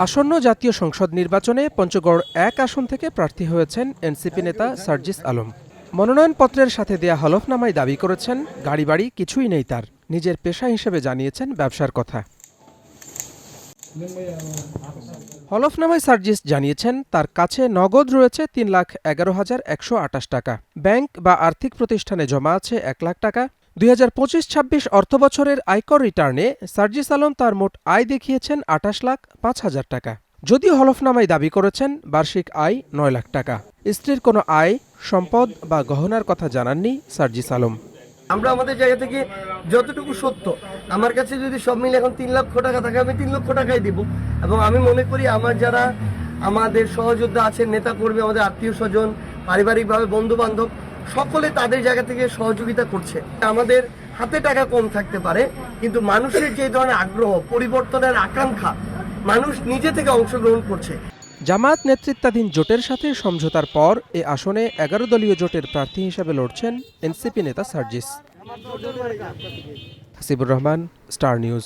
আসন্ন জাতীয় সংসদ নির্বাচনে পঞ্চগড় ১ আসন থেকে প্রার্থী হয়েছেন এনসিপি নেতা সার্জিস আলম। মনোনয়নপত্রের সাথে দেয়া হলফনামায় দাবি করেছেন গাড়ি বাড়ি কিছুই নেই তার, নিজের পেশা হিসেবে জানিয়েছেন ব্যবসার কথা। হলফনামায় সার্জিস জানিয়েছেন তার কাছে নগদ রয়েছে ৩,১১,১২৮ টাকা, ব্যাংক বা আর্থিক প্রতিষ্ঠানে জমা আছে ১ লাখ টাকা। ২০২৫-২৬ অর্থবছরের আয়কর রিটার্নে সার্জিস আলম তার মোট আয় দেখিয়েছেন ২৮,০৫,০০০ টাকা। যদিও হলফনামায় দাবি করেছেন বার্ষিক আয় ৯ লাখ টাকা। স্ত্রীর কোনো আয়, সম্পদ বা গহনার কথা জানাননি সার্জিস আলম। আমরা আমাদের জায়গা থেকে যতটুকু সত্য, আমার কাছে যদি সব মিলে এখন ৩ লক্ষ টাকা থাকে, আমি ৩ লক্ষ টাকাই দিব। এবং আমি মনে করি আমার যারা আমাদের সহযোদ্ধা আছেন, নেতা কর্মী, আমাদের আত্মীয় স্বজন, পারিবারিকভাবে বন্ধু বান্ধব, সকলে তাদের জায়গা থেকে সহযোগিতা করছে। আমাদের হাতে টাকা কম থাকতে পারে, কিন্তু মানুষের যে ধরনের আগ্রহ, পরিবর্তনের আকাঙ্ক্ষা, মানুষ নিজে থেকে অংশগ্রহণ করছে। জামায়াত নেতৃত্বাধীন জোটের সাথে সমঝোতার পর এ আসনে ১১ দলীয় জোটের প্রার্থী হিসেবে লড়ছেন এনসিপি নেতা সার্জিস। Hasibur Rahman, Star news.